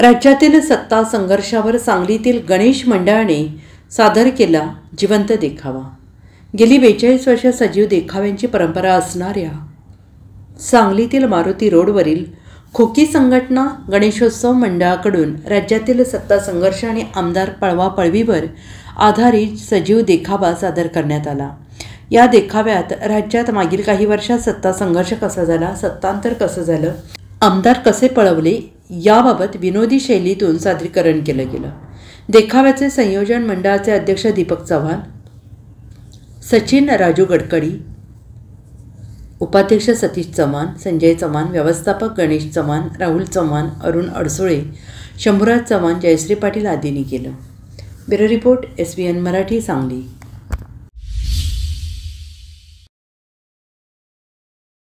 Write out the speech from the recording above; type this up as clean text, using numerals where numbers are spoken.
राज्यातील सत्ता संघर्षावर सांगलीतील गणेश मंडळाने सादर केला जिवंत देखावा। गेली 42 वर्ष सजीव देखाव्यांची परंपरा असणाऱ्या सांगलीतील मारुती रोडवरील खोकी संघटना गणेशोत्सव मंडळाकडून राज्यातील सत्ता संघर्ष आणि आमदार पळवापळवीवर आधारित सजीव देखावा सादर करण्यात आला। या देखाव्यात राज्यात मागील काही वर्षात सत्ता संघर्ष कसा झाला, सत्तांतर कसं झालं, आमदार कसे पळवले याबाबत विनोदी शैलीतून सादरीकरण केलं गेलं। देखाव्याचे संयोजन मंडळाचे अध्यक्ष दीपक चव्हाण, सचिन राजू गडकरी, उपाध्यक्ष सतीश चव्हाण, संजय चव्हाण, व्यवस्थापक गणेश चव्हाण, राहुल चव्हाण, अरुण अडसुळे, शंभूराज चव्हाण, जयश्री पाटील आदींनी केलं। Bureau report SBN Marathi Sangli.